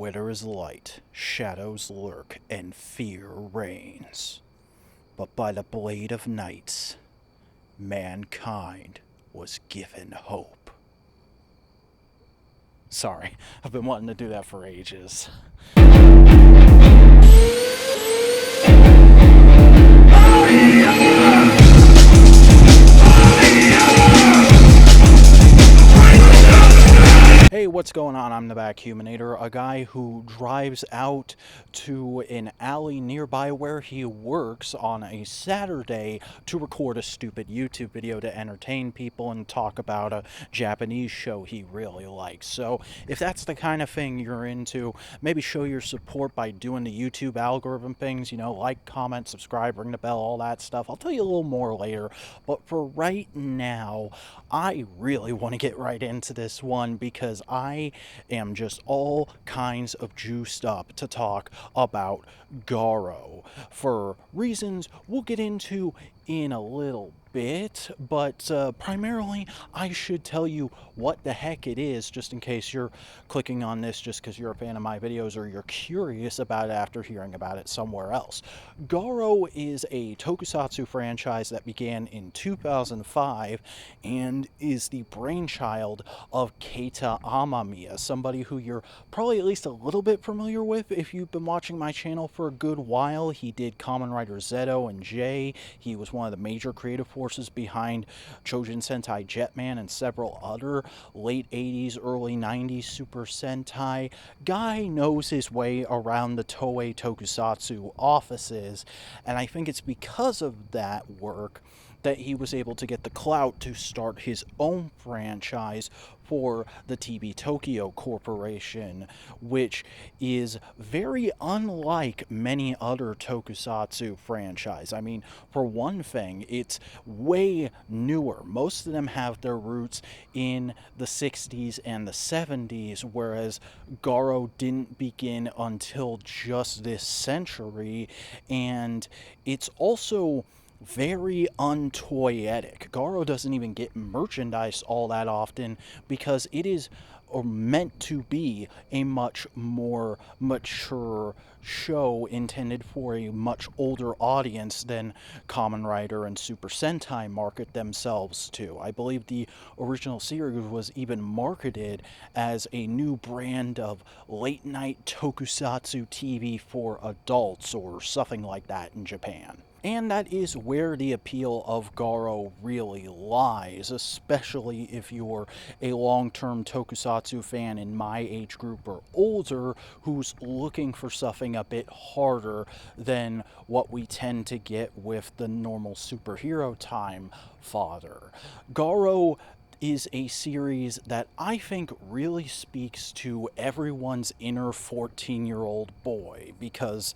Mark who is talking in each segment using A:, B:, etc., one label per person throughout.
A: where there is light, shadows lurk, and fear reigns. But by the blade of nights, mankind was given hope. Sorry, I've been wanting to do that for ages. Hey, what's going on? I'm the Vacuuminator, a guy who drives out to an alley nearby where he works on a Saturday to record a stupid YouTube video to entertain people and talk about a Japanese show he really likes. So, if that's the kind of thing you're into, maybe show your support by doing the YouTube algorithm things, like, comment, subscribe, ring the bell, all that stuff. I'll tell you a little more later, but for right now, I really want to get right into this one because I am just all kinds of juiced up to talk about GARO for reasons we'll get into in a little bit, but primarily I should tell you what the heck it is, just in case you're clicking on this just because you're a fan of my videos or you're curious about it after hearing about it somewhere else. GARO is a Tokusatsu franchise that began in 2005 and is the brainchild of Keita Amamiya, somebody who you're probably at least a little bit familiar with if you've been watching my channel for a good while. He did Kamen Rider Zeto and J. He was one of the major creative forces behind Chojin Sentai Jetman and several other late 80s, early 90s Super Sentai. Guy knows his way around the Toei Tokusatsu offices, and I think it's because of that work that he was able to get the clout to start his own franchise for the TV Tokyo Corporation, which is very unlike many other Tokusatsu franchise. I mean, for one thing, it's way newer. Most of them have their roots in the 60s and the 70s, whereas GARO didn't begin until just this century, and it's also very untoyetic. GARO doesn't even get merchandise all that often because it is meant to be a much more mature show intended for a much older audience than Kamen Rider and Super Sentai market themselves to. I believe the original series was even marketed as a new brand of late night tokusatsu TV for adults or something like that in Japan. And that is where the appeal of GARO really lies, especially if you're a long-term Tokusatsu fan in my age group or older who's looking for something a bit harder than what we tend to get with the normal superhero time fodder. GARO is a series that I think really speaks to everyone's inner 14-year-old boy, because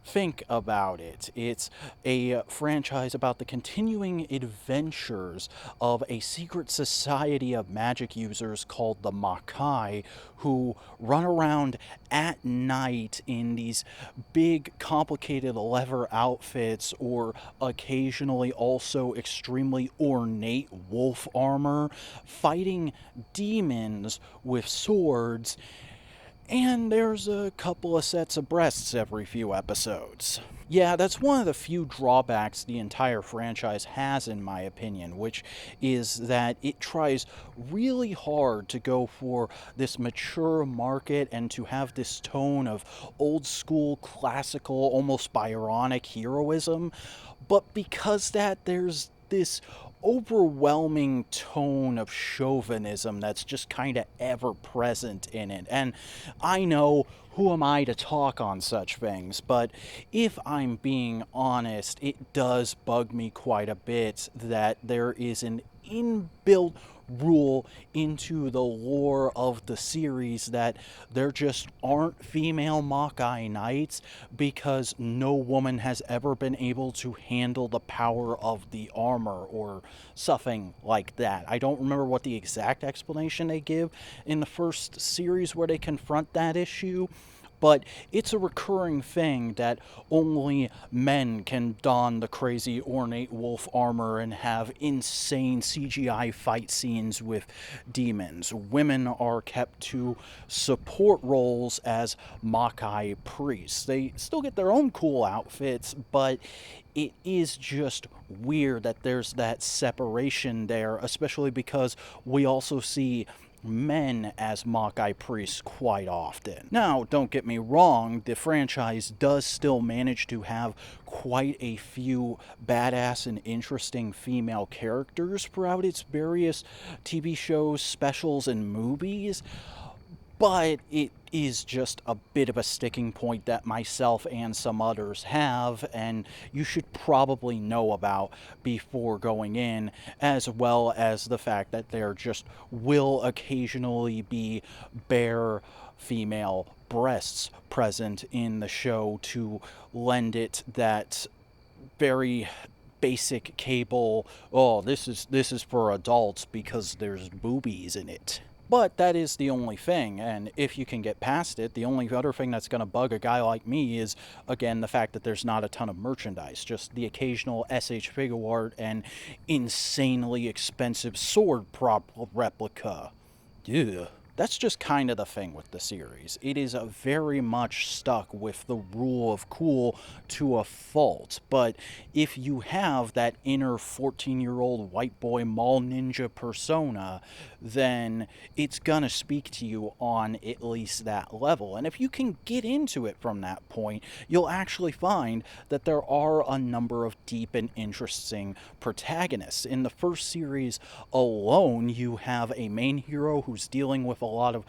A: think about it. It's a franchise about the continuing adventures of a secret society of magic users called the Makai, who run around at night in these big, complicated leather outfits, or occasionally also extremely ornate wolf armor, fighting demons with swords. And there's a couple of sets of breasts every few episodes. Yeah, that's one of the few drawbacks the entire franchise has, in my opinion, which is that it tries really hard to go for this mature market and to have this tone of old school, classical, almost Byronic heroism. But because that, there's this overwhelming tone of chauvinism that's just kind of ever present in it. And I know, who am I to talk on such things, but if I'm being honest, it does bug me quite a bit that there is an inbuilt rule into the lore of the series that there just aren't female Makai knights because no woman has ever been able to handle the power of the armor or something like that. I don't remember what the exact explanation they give in the first series where they confront that issue, but it's a recurring thing that only men can don the crazy ornate wolf armor and have insane CGI fight scenes with demons. Women are kept to support roles as Makai priests. They still get their own cool outfits, but it is just weird that there's that separation there, especially because we also see men as Makai priests quite often. Now, don't get me wrong, the franchise does still manage to have quite a few badass and interesting female characters throughout its various TV shows, specials, and movies, but it is just a bit of a sticking point that myself and some others have, and you should probably know about before going in, as well as the fact that there just will occasionally be bare female breasts present in the show to lend it that very basic cable, oh, this is for adults because there's boobies in it. But that is the only thing, and if you can get past it, the only other thing that's going to bug a guy like me is, again, the fact that there's not a ton of merchandise, just the occasional SH figure art and insanely expensive sword prop replica. Ugh. That's just kind of the thing with the series. It is very much stuck with the rule of cool to a fault. But if you have that inner 14-year-old white boy mall ninja persona, then it's gonna speak to you on at least that level. And if you can get into it from that point, you'll actually find that there are a number of deep and interesting protagonists. In the first series alone, you have a main hero who's dealing with a lot of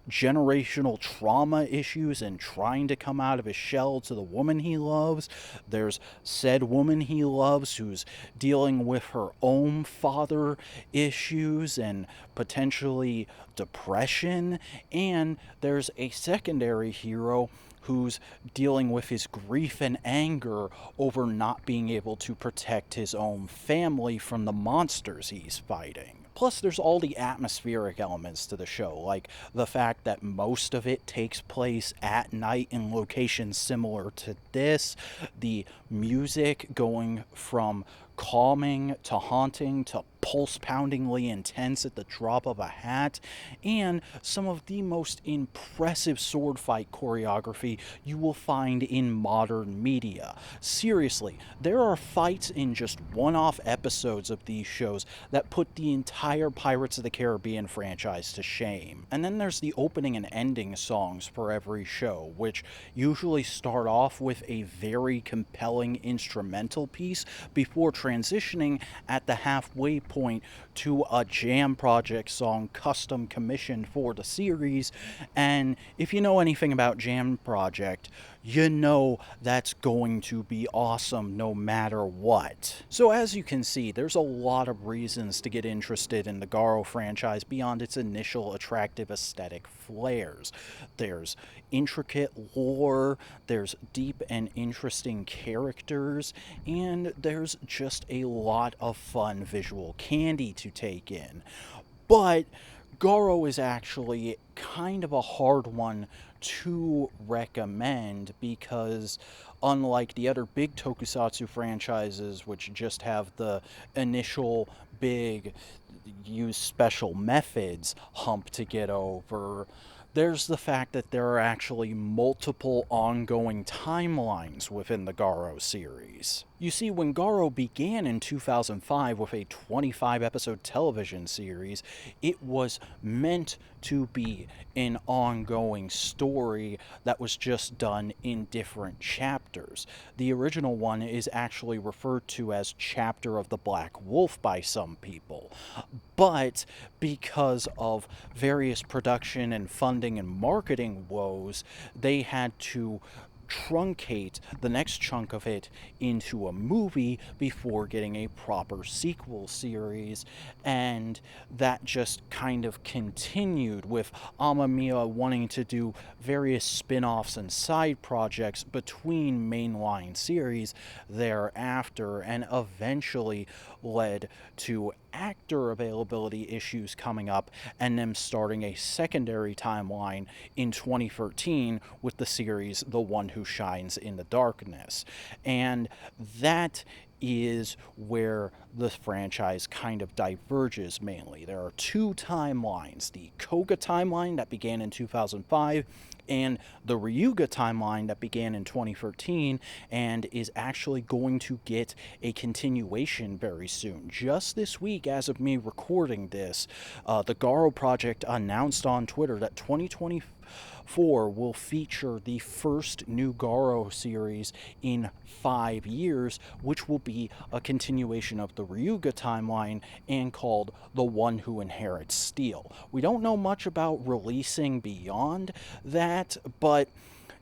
A: generational trauma issues and trying to come out of his shell to the woman he loves. There's said woman he loves who's dealing with her own father issues and potentially depression. And there's a secondary hero who's dealing with his grief and anger over not being able to protect his own family from the monsters he's fighting. Plus, there's all the atmospheric elements to the show, like the fact that most of it takes place at night in locations similar to this, the music going from calming to haunting to pulse-poundingly intense at the drop of a hat, and some of the most impressive sword fight choreography you will find in modern media. Seriously, there are fights in just one-off episodes of these shows that put the entire Pirates of the Caribbean franchise to shame. And then there's the opening and ending songs for every show, which usually start off with a very compelling instrumental piece before transitioning at the halfway point to a jam project song custom commissioned for the series. And if you know anything about jam project, you know that's going to be awesome no matter what. So as you can see, there's a lot of reasons to get interested in the GARO franchise beyond its initial attractive aesthetic flares. There's intricate lore, there's deep and interesting characters, and there's just a lot of fun visual candy to take in. But GARO is actually kind of a hard one to recommend because, unlike the other big Tokusatsu franchises, which just have the initial big use special methods hump to get over, there's the fact that there are actually multiple ongoing timelines within the GARO series. You see, when GARO began in 2005 with a 25-episode television series, it was meant to be an ongoing story that was just done in different chapters. The original one is actually referred to as Chapter of the Black Wolf by some people, but because of various production and funding and marketing woes, they had to truncate the next chunk of it into a movie before getting a proper sequel series, and that just kind of continued with Amamiya wanting to do various spin-offs and side projects between mainline series thereafter, and eventually led to actor availability issues coming up and them starting a secondary timeline in 2013 with the series The One Who Shines in the Darkness. And that is where the franchise kind of diverges mainly. There are two timelines, the Koga timeline that began in 2005 and the Ryuga timeline that began in 2013 and is actually going to get a continuation very soon. Just this week, as of me recording this, the GARO project announced on Twitter that 2024 will feature the first new GARO series in 5 years, which will be a continuation of the Ryuga timeline and called The One Who Inherits Steel. We don't know much about releasing beyond that, but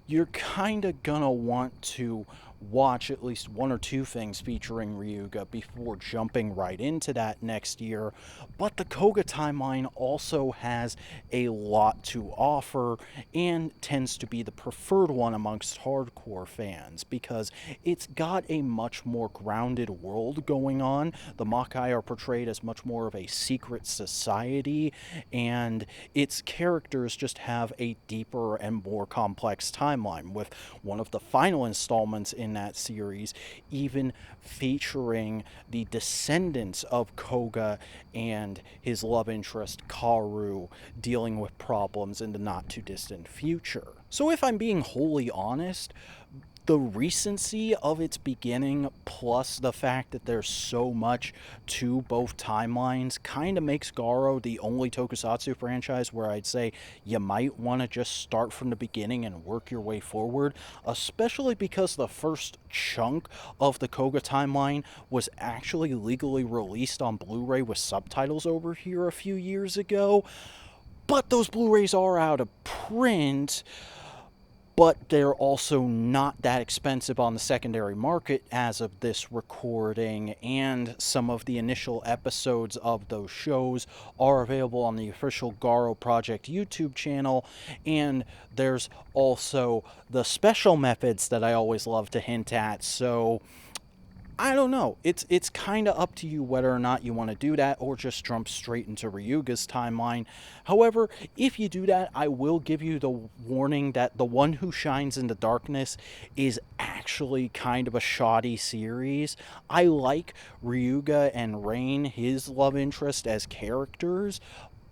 A: you're kind of gonna want to watch at least one or two things featuring Ryuga before jumping right into that next year. But the Koga timeline also has a lot to offer and tends to be the preferred one amongst hardcore fans because it's got a much more grounded world going on. The Makai are portrayed as much more of a secret society, and its characters just have a deeper and more complex timeline, with one of the final installments in that series even featuring the descendants of Koga and his love interest Karu dealing with problems in the not too distant future. So if I'm being wholly honest, the recency of its beginning plus the fact that there's so much to both timelines kind of makes GARO the only tokusatsu franchise where I'd say you might want to just start from the beginning and work your way forward, especially because the first chunk of the Koga timeline was actually legally released on Blu-ray with subtitles over here a few years ago. But those Blu-rays are out of print, but they're also not that expensive on the secondary market as of this recording, and some of the initial episodes of those shows are available on the official GARO Project YouTube channel, and there's also the special methods that I always love to hint at, so I don't know. It's kind of up to you whether or not you want to do that or just jump straight into Ryuga's timeline. However, if you do that, I will give you the warning that The One Who Shines in the Darkness is actually kind of a shoddy series. I like Ryuga and Rain, his love interest, as characters,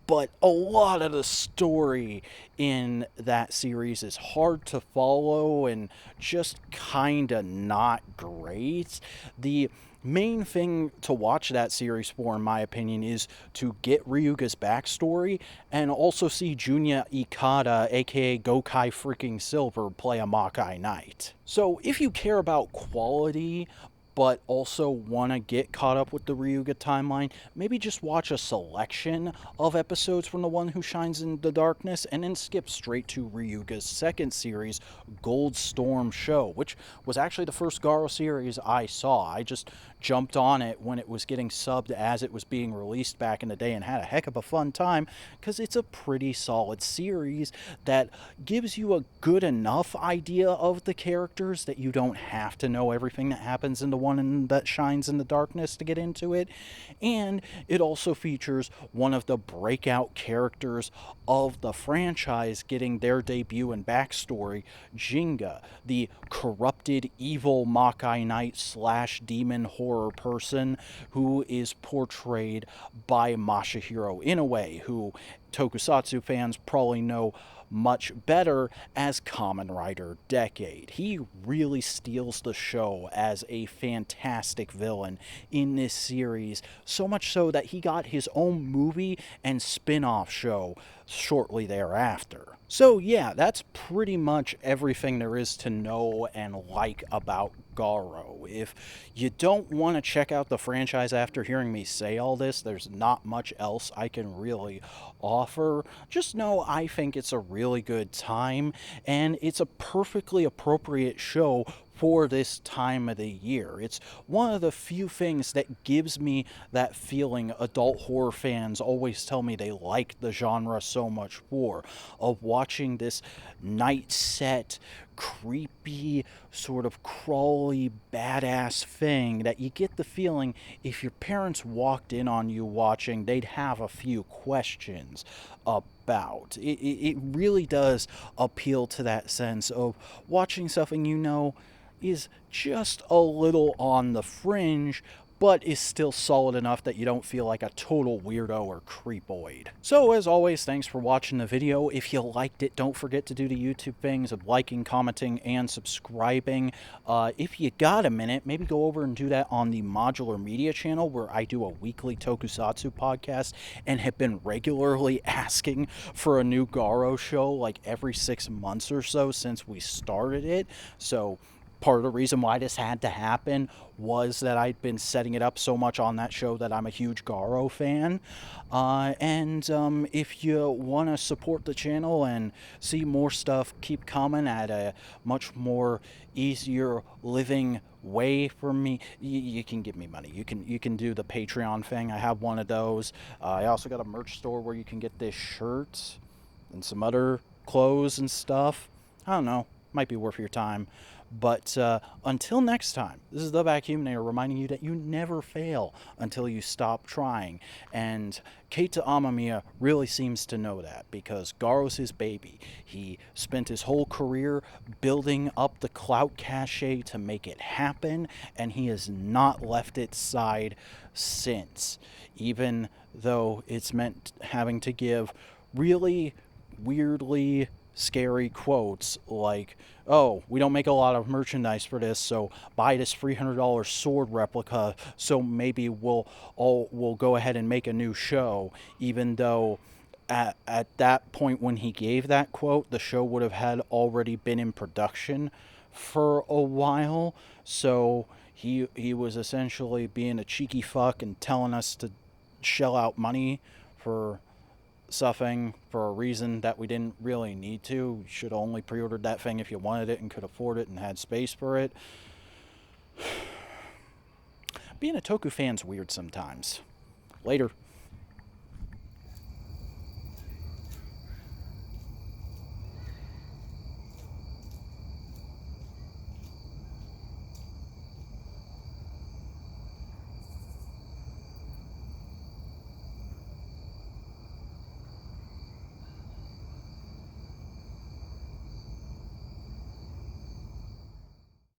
A: but a lot of the story in that series is hard to follow and just kind of not great. The main thing to watch that series for, in my opinion, is to get Ryuga's backstory and also see Junya Ikada, aka Gokai freaking Silver, play a Makai Knight. So if you care about quality but also want to get caught up with the Ryuga timeline, maybe just watch a selection of episodes from The One Who Shines in the Darkness and then skip straight to Ryuga's second series, Gold Storm Show, which was actually the first GARO series I saw. I just jumped on it when it was getting subbed as it was being released back in the day and had a heck of a fun time because it's a pretty solid series that gives you a good enough idea of the characters that you don't have to know everything that happens in The One that Shines in the Darkness to get into it. And it also features one of the breakout characters of the franchise getting their debut and backstory, Jinga, the corrupted evil Makai Knight slash demon horror person who is portrayed by Masahiro Inoue, who Tokusatsu fans probably know much better as Kamen Rider Decade. He really steals the show as a fantastic villain in this series, so much so that he got his own movie and spin-off show shortly thereafter. So yeah, that's pretty much everything there is to know and like about GARO. If you don't want to check out the franchise after hearing me say all this, there's not much else I can really offer. Just know I think it's a really good time, and it's a perfectly appropriate show for this time of the year. It's one of the few things that gives me that feeling adult horror fans always tell me they like the genre so much for, of watching this night set, creepy, sort of crawly, badass thing that you get the feeling if your parents walked in on you watching, they'd have a few questions about. It really does appeal to that sense of watching something you know is just a little on the fringe, but is still solid enough that you don't feel like a total weirdo or creepoid. So as always, thanks for watching the video. If you liked it, don't forget to do the YouTube things of liking, commenting, and subscribing. If you got a minute, maybe go over and do that on the Modular Media channel, where I do a weekly Tokusatsu podcast and have been regularly asking for a new GARO show like every 6 months or so since we started it. So part of the reason why this had to happen was that I'd been setting it up so much on that show that I'm a huge GARO fan. If you want to support the channel and see more stuff keep coming at a much more easier living way for me, you can give me money. You can do the Patreon thing. I have one of those. I also got a merch store where you can get this shirt and some other clothes and stuff. I don't know, might be worth your time. But until next time, this is the Vacuuminator reminding you that you never fail until you stop trying. And Keita Amamiya really seems to know that, because Garo's his baby. He spent his whole career building up the clout cachet to make it happen, and he has not left its side since. Even though it's meant having to give really weirdly scary quotes like, oh, we don't make a lot of merchandise for this, so buy this $300 sword replica, so maybe we'll go ahead and make a new show, even though at that point when he gave that quote, the show would have had already been in production for a while. So he was essentially being a cheeky fuck and telling us to shell out money for something for a reason that we didn't really need to. You should have only pre-ordered that thing if you wanted it and could afford it and had space for it. Being a Toku fan's weird sometimes. Later.